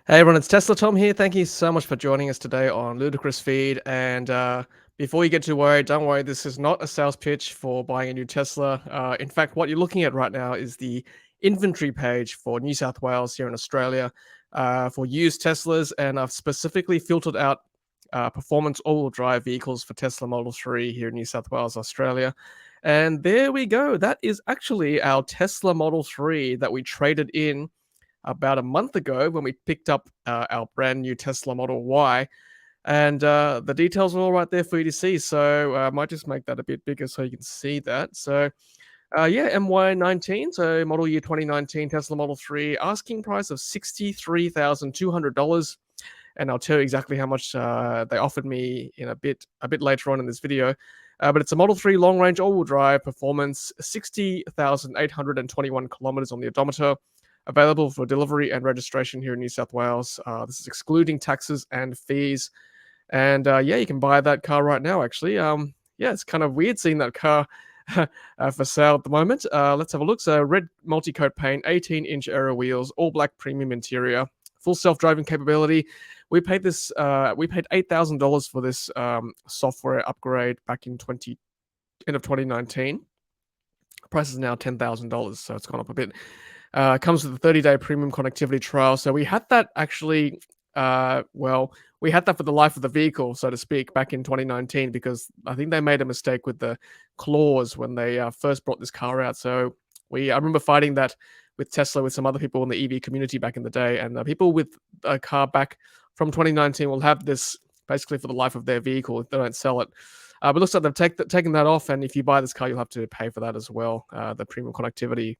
Hey everyone, it's Tesla Tom here. Thank you so much for joining us today on Ludicrous Feed. And before you get too worried, don't worry, this is not a sales pitch for buying a new Tesla. In fact, what you're looking at right now is the inventory page for New South Wales here in Australia for used Teslas. And I've specifically filtered out performance all-wheel drive vehicles for Tesla Model 3 here in New South Wales, Australia. And there we go. That is actually our Tesla Model 3 that we traded in about a month ago when we picked up our brand new Tesla Model Y. And the details are all right there for you to see. So I might just make that a bit bigger so you can see that. So yeah, MY19, so model year 2019 Tesla Model 3, asking price of $63,200. And I'll tell you exactly how much they offered me in a bit later on in this video. But it's a Model 3 long range all wheel drive performance, 60,821 kilometers on the odometer, available for delivery and registration here in New South Wales. This is excluding taxes and fees. And yeah, you can buy that car right now, actually. Yeah, it's kind of weird seeing that car for sale at the moment. Let's have a look. So, red multi-coat paint, 18-inch aero wheels, all black premium interior, full self-driving capability. We paid $8,000 for this software upgrade back in end of 2019. Price is now $10,000, so it's gone up a bit. Comes with a 30-day premium connectivity trial. So we had that actually, we had that for the life of the vehicle, so to speak, back in 2019, because I think they made a mistake with the clause when they first brought this car out. So I remember fighting that with Tesla with some other people in the EV community back in the day, and people with a car back from 2019 will have this basically for the life of their vehicle if they don't sell it. But it looks like they've taken that off, and if you buy this car, you'll have to pay for that as well, the premium connectivity.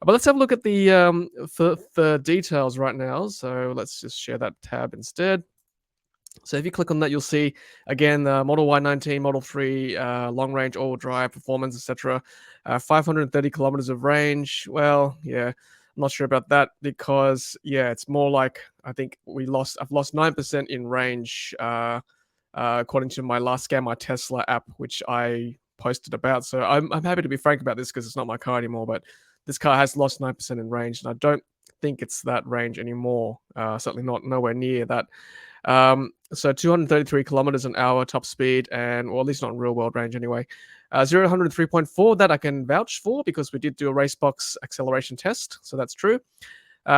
But let's have a look at the details right now. So let's just share that tab instead. So if you click on that, you'll see again the Model Y19, Model 3, long range, all drive, performance, etc. 530 kilometers of range. Well, yeah, I'm not sure about that because yeah, it's more like I think I've lost 9% in range, according to my last Scan My Tesla app, which I posted about. So I'm happy to be frank about this because it's not my car anymore, but this car has lost 9% in range, and I don't think it's that range anymore. Certainly not nowhere near that. So 233 kilometers an hour top speed, and well, at least not in real world range anyway. 0 to 100 3.4, that I can vouch for because we did do a race box acceleration test, so that's true.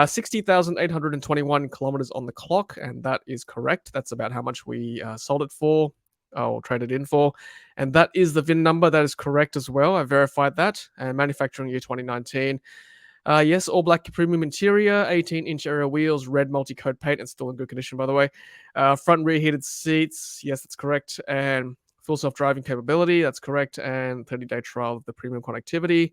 60,821 kilometers on the clock, and that is correct. That's about how much we sold it for, or traded in for. And that is the VIN number. That is correct as well. I verified that. And manufacturing year 2019. Yes, all black premium interior, 18-inch aero wheels, red multi-coat paint, and still in good condition, by the way. Front and rear heated seats. Yes, that's correct. And full self-driving capability. That's correct. And 30-day trial of the premium connectivity.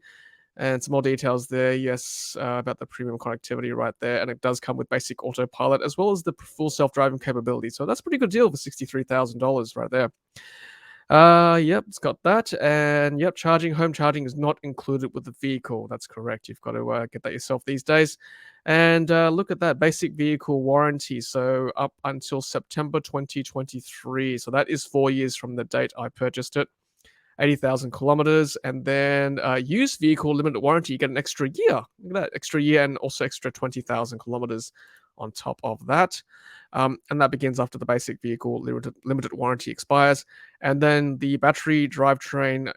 And some more details there, yes, about the premium connectivity right there. And it does come with basic autopilot as well as the full self-driving capability. So that's a pretty good deal for $63,000 right there. Yep, it's got that. And yep, home charging is not included with the vehicle. That's correct. You've got to get that yourself these days. And look at that, basic vehicle warranty. So up until September 2023. So that is 4 years from the date I purchased it. 80,000 kilometers, and then used vehicle limited warranty, you get an extra year. Look at that, extra year, and also extra 20,000 kilometers on top of that. And that begins after the basic vehicle limited warranty expires. And then the battery drivetrain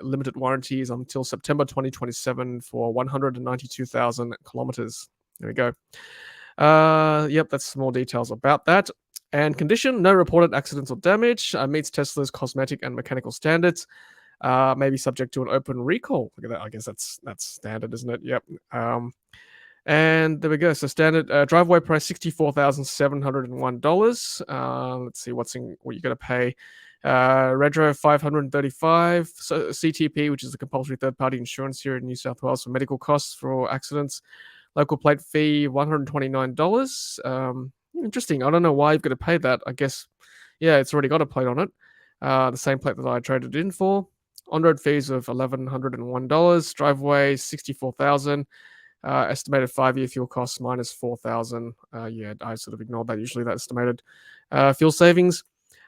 limited warranty is until September 2027 for 192,000 kilometers. There we go. Yep, that's some more details about that. And condition, no reported accidents or damage, meets Tesla's cosmetic and mechanical standards, may be subject to an open recall. Look at that. I guess that's standard, isn't it? Yep. And there we go. So standard driveway price $64,701. Let's see what you're going to pay. Redro $535. So CTP, which is the compulsory third-party insurance here in New South Wales for medical costs for accidents. Local plate fee $129. Interesting. I don't know why you've got to pay that. I guess, yeah, it's already got a plate on it. The same plate that I traded in for. On-road fees of $1,101. Driveway $64,000. Estimated 5-year fuel costs minus $4,000. Yeah, I sort of ignored that. Usually that estimated fuel savings.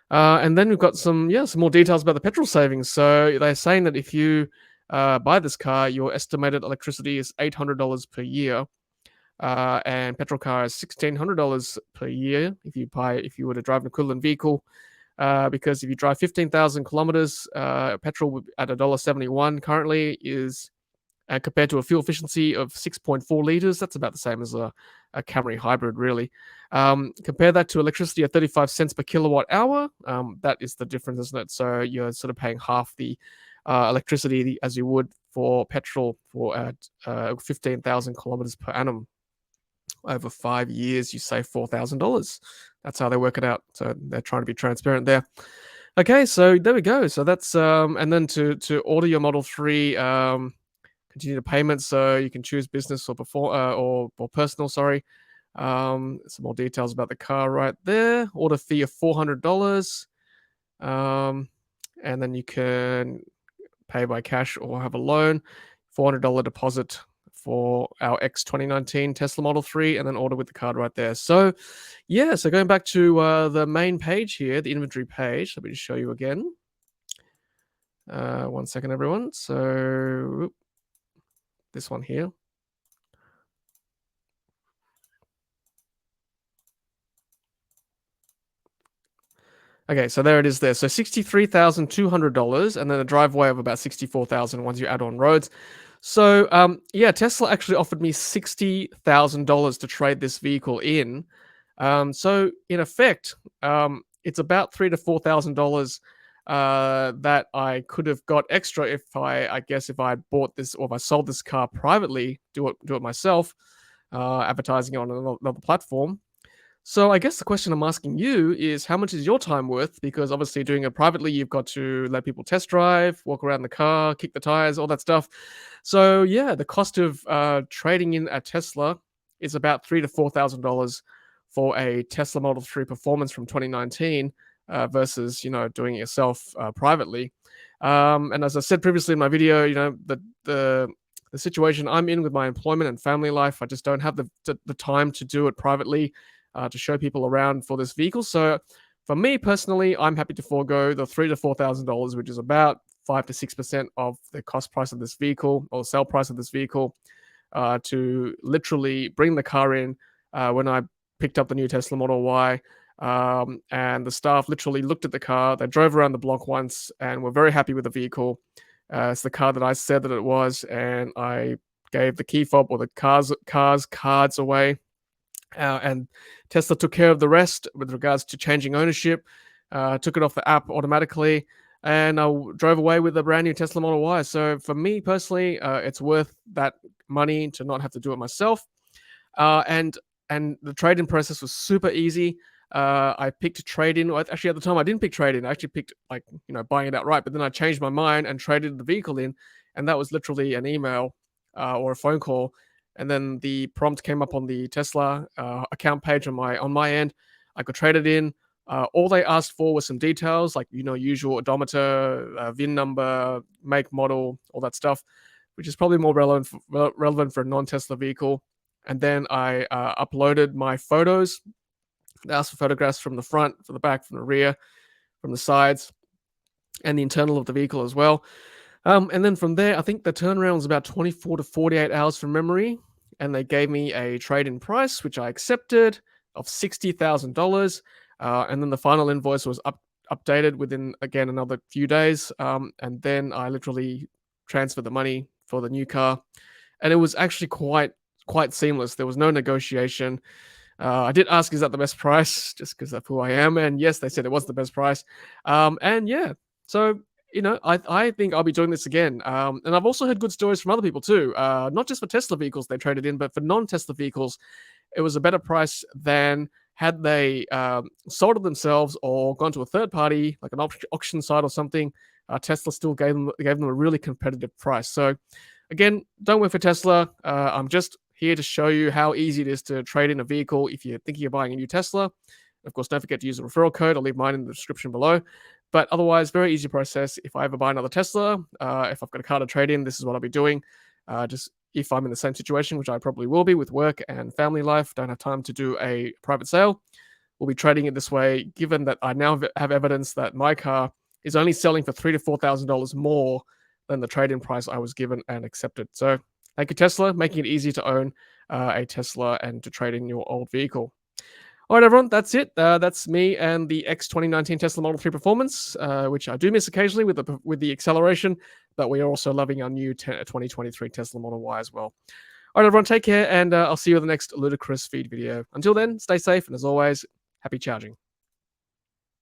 And then we've got some more details about the petrol savings. So they're saying that if you buy this car, your estimated electricity is $800 per year. and petrol car is $1,600 per year if you were to drive an equivalent vehicle. Because if you drive 15,000 kilometers, petrol at $1.71 currently is compared to a fuel efficiency of 6.4 liters. That's about the same as a Camry hybrid, really. Compare that to electricity at 35 cents per kilowatt hour. That is the difference, isn't it? So you're sort of paying half the electricity as you would for petrol for at 15,000 kilometers per annum. Over 5 years, you save $4,000. That's how they work it out. So they're trying to be transparent there. Okay, so there we go. So that's and then to order your Model 3, continue the payment, so you can choose business or personal. Sorry. Some more details about the car right there. Order fee of $400, and then you can pay by cash or have a loan. $400 deposit for our X 2019 Tesla Model 3, and then order with the card right there. So, yeah, so going back to the main page here, the inventory page, let me just show you again. 1 second, everyone. So, this one here. Okay, so there it is there. So $63,200, and then a driveway of about $64,000 once you add on roads. So, yeah, Tesla actually offered me $60,000 to trade this vehicle in. So in effect, it's about $3,000 to $4,000 that I could have got extra if I guess if I had bought this or if I sold this car privately, do it myself, advertising it on another platform. So I guess the question I'm asking you is, how much is your time worth? Because obviously doing it privately, you've got to let people test drive, walk around the car, kick the tires, all that stuff. So yeah, the cost of trading in a Tesla is about $3,000 to $4,000 for a Tesla Model 3 Performance from 2019 versus doing it yourself privately. And as I said previously in my video, the situation I'm in with my employment and family life, I just don't have the time to do it privately. To show people around for this vehicle. So for me personally, I'm happy to forego the $3,000 to $4,000, which is about 5 to 6% of the cost price of this vehicle or sale price of this vehicle, to literally bring the car in when I picked up the new Tesla Model Y. And the staff literally looked at the car. They drove around the block once and were very happy with the vehicle. It's the car that I said that it was, and I gave the key fob or the cards away. And Tesla took care of the rest with regards to changing ownership, took it off the app automatically, and I drove away with a brand new Tesla Model Y. So for me personally, it's worth that money to not have to do it myself. And the trade-in process was super easy. I picked trade-in. Actually, at the time, I didn't pick trade-in. I actually picked buying it outright. But then I changed my mind and traded the vehicle in, and that was literally an email or a phone call. And then the prompt came up on the Tesla account page on my end. I could trade it in. All they asked for was some details like usual odometer, VIN number, make, model, all that stuff, which is probably more relevant for a non-Tesla vehicle. And then I uploaded my photos. They asked for photographs from the front, from the back, from the rear, from the sides, and the internal of the vehicle as well. And then from there, I think the turnaround was about 24 to 48 hours from memory. And they gave me a trade-in price, which I accepted, of $60,000. And then the final invoice was updated within, again, another few days. And then I literally transferred the money for the new car. And it was actually quite seamless. There was no negotiation. I did ask, is that the best price? Just because of who I am. And yes, they said it was the best price. And yeah, so I think I'll be doing this again. And I've also heard good stories from other people too. Not just for Tesla vehicles they traded in, but for non-Tesla vehicles, it was a better price than had they sold it themselves or gone to a third party, like an auction site or something. Tesla still gave them a really competitive price. So again, don't work for Tesla. I'm just here to show you how easy it is to trade in a vehicle if you're thinking of buying a new Tesla. Of course, don't forget to use the referral code. I'll leave mine in the description below. But otherwise, very easy process. If I ever buy another Tesla, if I've got a car to trade in, this is what I'll be doing. Just if I'm in the same situation, which I probably will be with work and family life, don't have time to do a private sale, we'll be trading it this way, given that I now have evidence that my car is only selling for $3,000 to $4,000 more than the trade-in price I was given and accepted. So thank you, Tesla, making it easy to own a Tesla and to trade in your old vehicle. All right, everyone, that's it. That's me and the X2019 Tesla Model 3 Performance, which I do miss occasionally with the acceleration, but we are also loving our new 2023 Tesla Model Y as well. All right, everyone, take care, and I'll see you in the next Ludicrous Feed video. Until then, stay safe, and as always, happy charging.